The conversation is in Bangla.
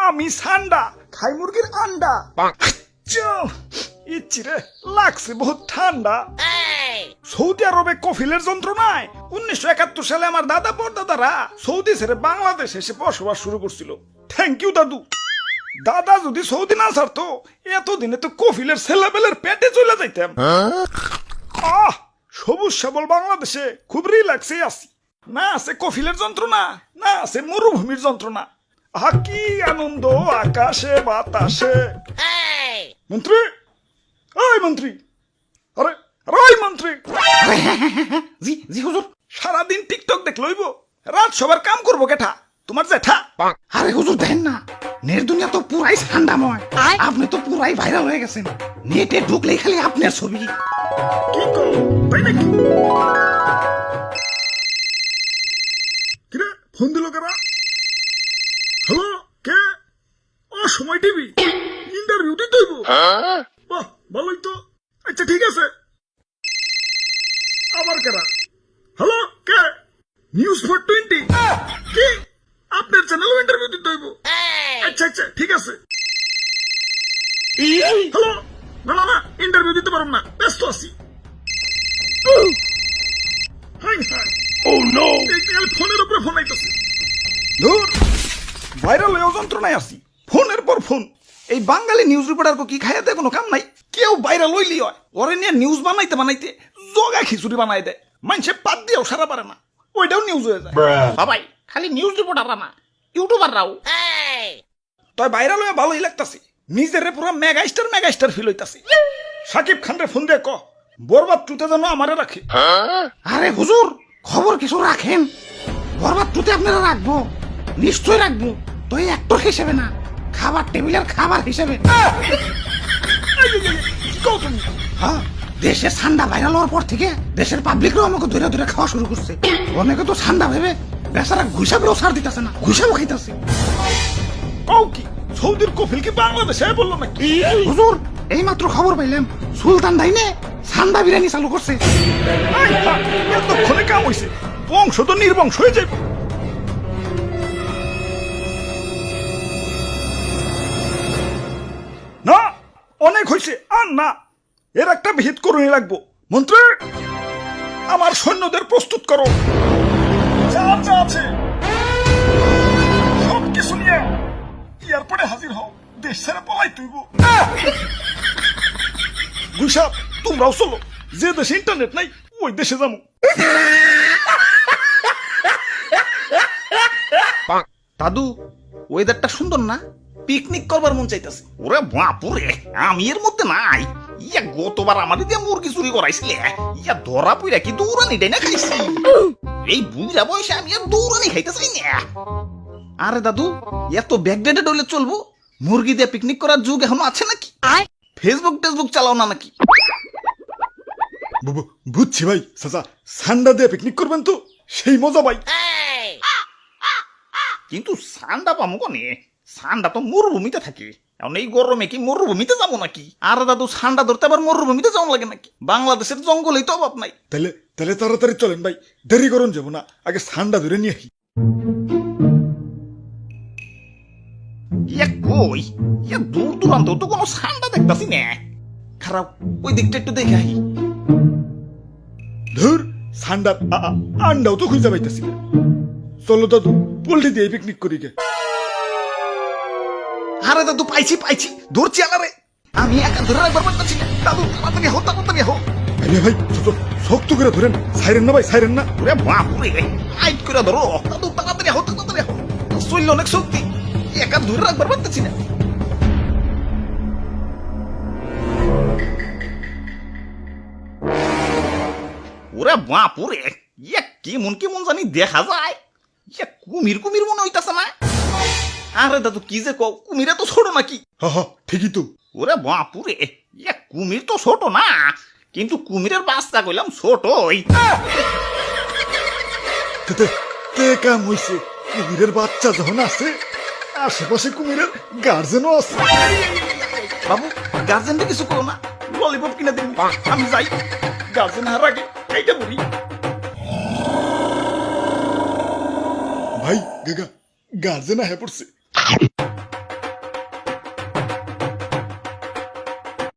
আমি সান্ডা খাই মুরগির আন্ডা। ইচ্ছিরে লাগছে বহুত ঠান্ডা। সৌদি আরবে কফিলের যন্ত্রণায় 1971 সালে আমার দাদা পরদাদারা সৌদি ছেড়ে বাংলাদেশ এসে বসবাস শুরু করছিল। থ্যাংক ইউ দাদু। দাদা যদি সৌদি না ছাড়তো এতদিনে তো কফিলের ছেলেবেলের পেটে চলে যাইতাম। সবুজ সবল বাংলাদেশে খুব রিল্যাক্সে আছি। না আছে কফিলের যন্ত্রণা, না আছে মরুভূমির যন্ত্রণা। কি আনন্দ আকাশে বাতাসে। মন্ত্রী, ওই মন্ত্রী, আরে ওই মন্ত্রী। জি জি হুজুর। সারাদিন টিকটক দেখ লইব, রাত সবার কাম করবো কেঠা? তোমার জেঠা? আরে হুজুর দেখেন না, নেট দুনিয়া তো পুরাই ঠান্ডাময়। আপনি তো পুরাই ভাইরাল হয়ে গেছেন। নেটে ঢুকলেই খালি আপনার ছবি। কি করো তাই নাকি? কিরে ফোন দিল কারা? হ্যালো, কে? সময় টিভি ইন্টারভিউ দিতে হইব? বাহ, ভালোই তো। আচ্ছা ঠিক আছে। আবার কারা? হ্যালো, কে? নিউজ 420? কি আপনার চ্যানেলও ইন্টারভিউ দিতে হইব? আচ্ছা আচ্ছা ঠিক আছে। হ্যালো, না না না, ইন্টারভিউ দিতে পারব না, ব্যস্ত আছি। ফোনের উপরে ফোন আইতেছে। ধুর, ভাইরাল হয়ে যন্ত্রণায় আছি। ফোনের পর ফোন। এই বাঙালি নিউজ রিপোর্টার কি খাইয়াতে কোনো কাম নাই। কেউ ভাইরাল হইলি হয়, ওরে নিয়ে নিউজ বানাইতে বানাইতে জগা খিচুড়ি বানাই দেয়। মানুষে পাত দিয়েও সারা পারে না, ওইটাও নিউজ হয়ে যায়। বাবাই খালি নিউজ রিপোর্টাররা না, ইউটিউবাররাও। তাই ভাইরাল হয়ে ভালোই লাগতাছে। নিজেরে পুরো মেগাস্টার ফিল হইতাছে। সাকিব খান রে ফোন দিয়ে ক বরবাদ টুতে যেন আমারে রাখে। আরে হুজুর, খবর কিছু রাখেন। বরবাদ টুতে আপনারা রাখবো, নিশ্চয় রাখবো। তো এই অ্যাক্টর হিসেবে না, খাবার টেবিলের খাবার হিসেবে। হ্যাঁ, দেশে ঠান্ডা ভাইরাল হওয়ার পর থেকে দেশের পাবলিকরাও আমাকে ধরে ধরে খাওয়া শুরু করছে। অনেকে তো ঠান্ডা ভেবে বেচারা ঘুষাবেও ছাড় দিতেছে না, ঘুষাবো খাইতেছে। কও কি সৌদির কফিল কি বাংলাদেশে বললো নাকি? হুজুর, এই মাত্র খবর পাইলাম সুলতান ডাইনে ঠান্ডা বিরিয়ানি চালু করছে। এতক্ষণে কাম হইছে, বংশ তো নির্বংশ হয়ে যাবে। না, অনেক হয়েছে, আর না। এর একটা ভিত করুনি লাগবো। মন্ত্রী, আমার সৈন্যদের প্রস্তুত করো। যা যা আছে সব কিছু নিয়ে এয়ারপোর্টে হাজির হও। দেশ ছেড়ে পলাই তুইব। গুইসাব, তোমরাও চলো। যে দেশে ইন্টারনেট নাই ওই দেশে যাবো। দাদু, ওয়েদারটা সুন্দর না? পিকনিক করবার মন চাইতেছে। ওরে বাপুরে, আমি এর মধ্যে নাই। ইয়া গতবার আমাদের দিয়ে মুরগি চুরি করাইছিলে, ইয়া ধরা পইরা কি দৌড়ানি ডাইনা খাইছি। এই বুড়া বয়সে আমি আর দৌড়ানি খাইতে চাই না। আরে দাদু, এত ব্যাকডেটেড হইলে চলবো? মুরগি দিয়ে পিকনিক করার যুগ এখনো আছে নাকি? ফেসবুক চালাও না নাকি? বুঝছি ভাই, চাচা সান্ডা দিয়ে পিকনিক করবেন তো সেই মজা ভাই। কিন্তু সান্ডা পামো কনে? সান্ডা তো মরুভূমিতে থাকে। এখন এই গরমে কি মরুভূমিতে যাবো নাকি? আরে দাদু, ঠান্ডা ধরতে আবার মরুভূমিতে যাওয়া লাগে নাকি? বাংলাদেশের জঙ্গলেই তো অভাব নাই। তাহলে তাহলে তাড়াতাড়ি চলেন ভাই, দেরি করুন যাবো না, আগে সান্ডা ধরে নিয়ে আসি। ইয়া কই, ইয়া দূর দূরান্ত তো কোনো সান্ডা দেখতাছি না। খারাপ, ওই দিকটা একটু দেখে আহি। ধুর, সান্ডার আন্ডাও তো খুঁজে পাইতেছি না। চলো দাদু, পোল্ট্রি দিয়ে পিকনিক করি গে। আরে দাদু, পাইছি ধরছি আলারে। আমি একা ধরে রাখবার পারতেছি না। দাদু তাড়াতাড়ি হো। আরে ভাই, শক্ত করে ধরেন, সাইরেন না ভাই, সাইরেন না। ওরে বাপুরে, আইট করে ধরো। দাদু তাড়াতাড়ি হো। শরীর অনেক শক্তি, একা ধরে রাখবার পারতেছি না। ওরে বাপুরে, ইয়া কেমন জানি দেখা যায়। ইয়া কুমির মনে হইতাছে না? আরে দাদু, কি যে কও, কুমিরে তো ছোট নাকি? হা ঠিকই তো। ওরে বাপুরে, ইয়া কুমির তো ছোট না, কিন্তু কুমিরের বাচ্চা কইলাম ছোটই। কাম হইছে, কুমিরের বাচ্চা যখন আছে, আশেপাশে কুমিরের গার্জেনও আছে। বাবু, গার্জেনটা কিছু করো না, ললিপপ কিনে দিন। আমি যাই, গার্জেন হার আগে এইটা বলি। ভাই গার্জেন হয়ে পড়ছে।